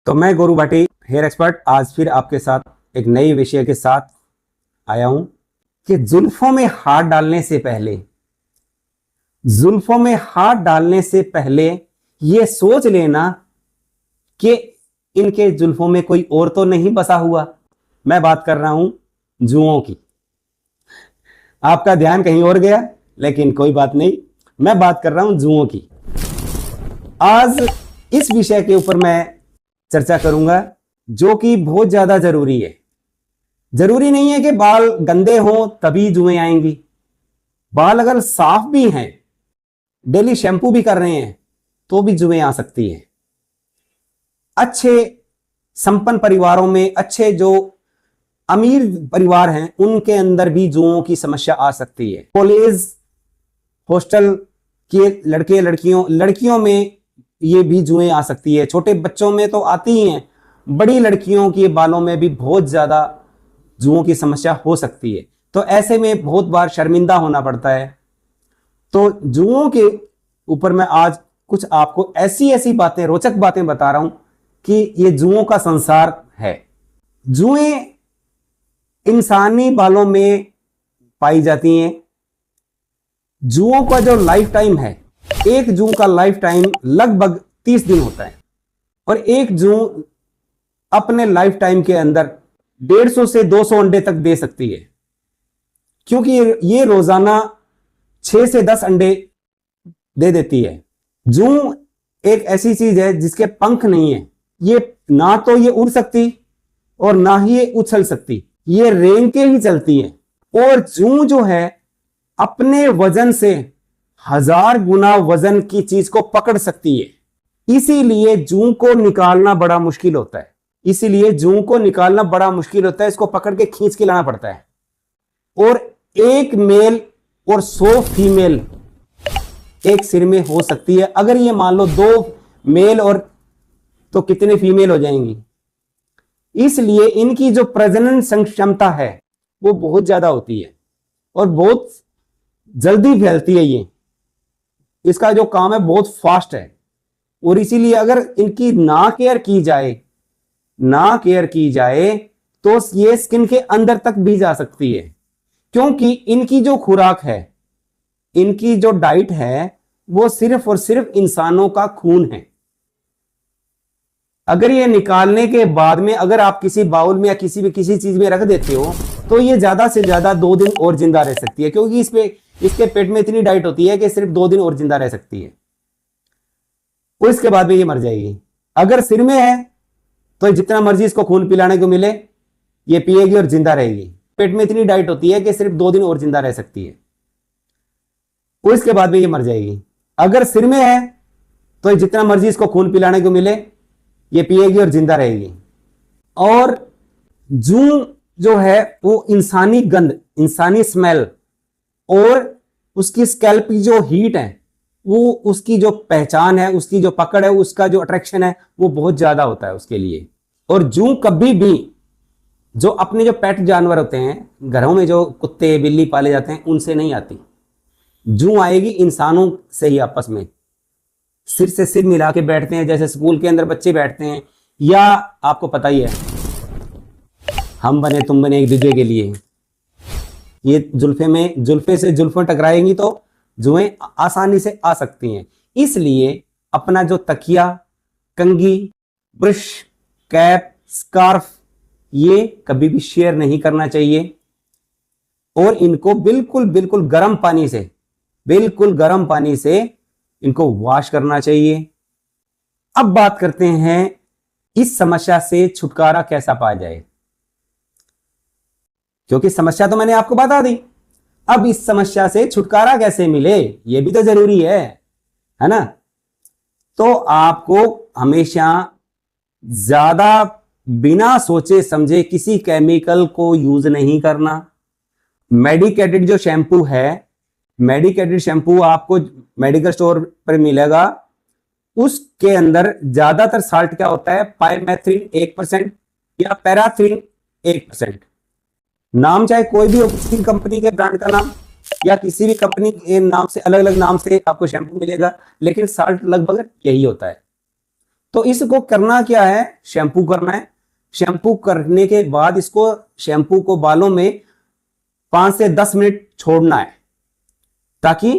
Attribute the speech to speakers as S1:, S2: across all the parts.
S1: तो मैं Gauru Bhati hair expert आज फिर आपके साथ एक नई विषय के साथ आया हूं कि जुल्फों में हाथ डालने से पहले ये सोच लेना कि इनके जुल्फों में कोई और तो नहीं बसा हुआ। मैं बात कर रहा हूं जुओं की। आपका ध्यान कहीं और गया, लेकिन कोई बात नहीं, मैं बात कर रहा हूं जुओं की। आज इस विषय के ऊपर मैं चर्चा करूंगा जो कि बहुत ज्यादा जरूरी है। जरूरी नहीं है कि बाल गंदे हों तभी जुएं आएंगी। बाल अगर साफ भी हैं, डेली शैम्पू भी कर रहे हैं, तो भी जुएं आ सकती है। अच्छे संपन्न परिवारों में, अच्छे जो अमीर परिवार हैं, उनके अंदर भी जुओं की समस्या आ सकती है। कॉलेज हॉस्टल के लड़कियों में ये भी जुएं आ सकती है। छोटे बच्चों में तो आती ही हैं, बड़ी लड़कियों के बालों में भी बहुत ज्यादा जुओं की समस्या हो सकती है। तो ऐसे में बहुत बार शर्मिंदा होना पड़ता है। तो जुओं के ऊपर मैं आज कुछ आपको ऐसी बातें, रोचक बातें बता रहा हूं कि ये जुओं का संसार है। जुएं इंसानी बालों में पाई जाती हैं। जुओं का जो लाइफ टाइम है, एक जू का लाइफ टाइम लगभग 30 दिन होता है और एक जू अपने लाइफ टाइम के अंदर 150 से 200 अंडे तक दे सकती है, क्योंकि ये रोजाना 6 से 10 अंडे दे देती है। जू एक ऐसी चीज है जिसके पंख नहीं है। ये ना तो ये उड़ सकती और ना ही ये उछल सकती, ये रेंग के ही चलती है। और जू जो है अपने वजन से 1000 गुना वजन की चीज को पकड़ सकती है। इसीलिए जू को निकालना बड़ा मुश्किल होता है। इसको पकड़ के खींच के लाना पड़ता है। और एक मेल और 100 फीमेल एक सिर में हो सकती है। अगर ये मान लो 2 मेल और तो कितने फीमेल हो जाएंगी। इसलिए इनकी जो प्रजनन क्षमता है वो बहुत ज्यादा होती है और बहुत जल्दी फैलती है। इसका जो काम है बहुत फास्ट है। और इसीलिए अगर इनकी ना केयर की जाए तो ये स्किन के अंदर तक भी जा सकती है, क्योंकि इनकी जो खुराक है, इनकी जो डाइट है, वो सिर्फ और सिर्फ इंसानों का खून है। अगर ये निकालने के बाद में अगर आप किसी बाउल में या किसी चीज में रख देते हो तो ये ज्यादा से ज्यादा 2 दिन और जिंदा रह सकती है, क्योंकि इसके पेट में इतनी डाइट होती है कि सिर्फ 2 दिन और जिंदा रह सकती है। उसके बाद में ये मर जाएगी। अगर सिर में है तो जितना मर्जी इसको खून पिलाने को मिले, ये पिएगी और जिंदा रहेगी। पेट में इतनी डाइट होती है कि सिर्फ 2 दिन और जिंदा रह सकती है। उसके बाद में ये मर जाएगी। अगर सिर में है तो जितना मर्जी इसको खून पिलाने को मिले, ये पिएगी और जिंदा रहेगी। और जू जो है वो इंसानी गंध, इंसानी स्मेल और उसकी स्कैल्प की जो हीट है, वो उसकी जो पहचान है, उसकी जो पकड़ है, उसका जो अट्रैक्शन है, वो बहुत ज्यादा होता है उसके लिए। और जू कभी भी जो अपने जो पेट जानवर होते हैं, घरों में जो कुत्ते बिल्ली पाले जाते हैं, उनसे नहीं आती। जू आएगी इंसानों से ही। आपस में सिर से सिर मिला के बैठते हैं, जैसे स्कूल के अंदर बच्चे बैठते हैं, या आपको पता ही है हम बने तुम बने एक दूसरे के लिए। ये जुल्फे से जुल्फें टकराएंगी तो जुएं आसानी से आ सकती हैं। इसलिए अपना जो तकिया, कंघी, ब्रश, कैप, स्कार्फ, ये कभी भी शेयर नहीं करना चाहिए। और इनको बिल्कुल गर्म पानी से इनको वॉश करना चाहिए। अब बात करते हैं इस समस्या से छुटकारा कैसा पाया जाए, क्योंकि समस्या तो मैंने आपको बता दी। अब इस समस्या से छुटकारा कैसे मिले, यह भी तो जरूरी है ना। तो आपको हमेशा ज्यादा बिना सोचे समझे किसी केमिकल को यूज नहीं करना। मेडिकेटेड जो शैम्पू है, मेडिकेटेड शैम्पू आपको मेडिकल स्टोर पर मिलेगा। उसके अंदर ज्यादातर साल्ट क्या होता है, पाइमेथ्रिन 1% या पैराथ्रिन 1%। नाम चाहे कोई भी हो, किसी कंपनी के ब्रांड का नाम या किसी भी कंपनी के नाम से, अलग अलग नाम से आपको शैम्पू मिलेगा, लेकिन साल्ट लगभग यही होता है। तो इसको करना क्या है, शैम्पू करना है। शैम्पू करने के बाद इसको शैम्पू को बालों में 5 से 10 मिनट छोड़ना है ताकि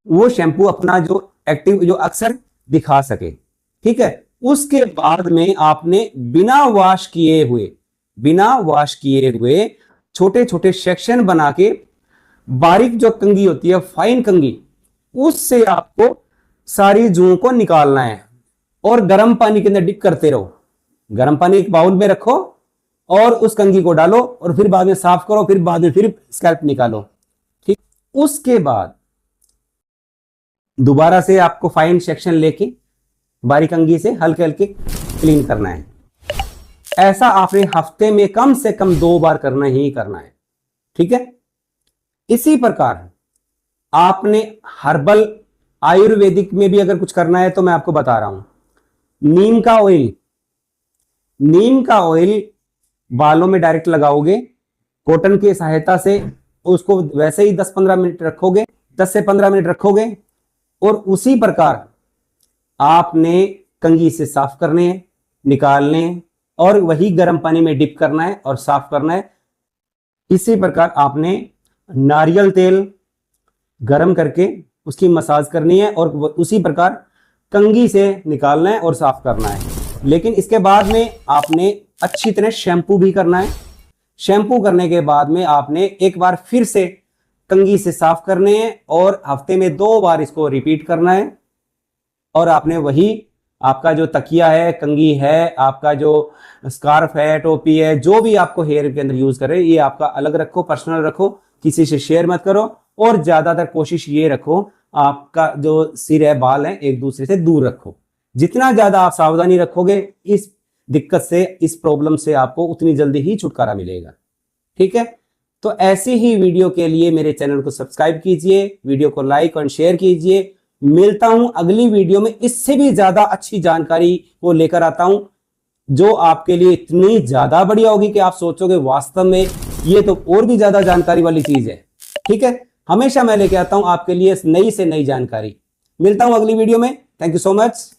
S1: वो शैम्पू अपना जो एक्टिव जो अक्सर दिखा सके। ठीक है, उसके बाद में आपने बिना वॉश किए हुए छोटे छोटे सेक्शन बना के बारीक जो कंघी होती है, फाइन कंघी, उससे आपको सारी जूओं को निकालना है और गर्म पानी के अंदर डिप करते रहो। गर्म पानी एक बाउल में रखो और उस कंघी को डालो और फिर बाद में साफ करो, फिर बाद में फिर स्कैल्प निकालो। ठीक, उसके बाद दोबारा से आपको फाइन सेक्शन लेके बारीक कंघी से हल्के हल्के क्लीन करना है। ऐसा आपने हफ्ते में कम से कम 2 बार करना ही करना है। ठीक है, इसी प्रकार आपने हर्बल आयुर्वेदिक में भी अगर कुछ करना है तो मैं आपको बता रहा हूं। नीम का ऑयल बालों में डायरेक्ट लगाओगे, कॉटन की सहायता से उसको वैसे ही 10-15 मिनट रखोगे, 10 से 15 मिनट रखोगे और उसी प्रकार आपने कंघी से साफ करने हैं, निकालने हैं और वही गर्म पानी में डिप करना है और साफ करना है। इसी प्रकार आपने नारियल तेल गर्म करके उसकी मसाज करनी है और उसी प्रकार कंघी से निकालना है और साफ करना है। लेकिन इसके बाद में आपने अच्छी तरह शैम्पू भी करना है। शैम्पू करने के बाद में आपने एक बार फिर से कंघी से साफ करने हैं और हफ्ते में 2 बार इसको रिपीट करना है। और आपने वही आपका जो तकिया है, कंघी है, आपका जो स्कार्फ है, टोपी है, जो भी आपको हेयर के अंदर यूज कर रहे हैं, ये आपका अलग रखो, पर्सनल रखो, किसी से शेयर मत करो। और ज्यादातर कोशिश ये रखो आपका जो सिर है, बाल है, एक दूसरे से दूर रखो। जितना ज्यादा आप सावधानी रखोगे इस दिक्कत से, इस प्रॉब्लम से आपको उतनी जल्दी ही छुटकारा मिलेगा। ठीक है, तो ऐसी ही वीडियो के लिए मेरे चैनल को सब्सक्राइब कीजिए, वीडियो को लाइक और शेयर कीजिए। मिलता हूं अगली वीडियो में, इससे भी ज्यादा अच्छी जानकारी को लेकर आता हूं जो आपके लिए इतनी ज्यादा बढ़िया होगी कि आप सोचोगे वास्तव में ये तो और भी ज्यादा जानकारी वाली चीज है। ठीक है, हमेशा मैं लेके आता हूं आपके लिए नई से नई जानकारी। मिलता हूं अगली वीडियो में। Thank you so much.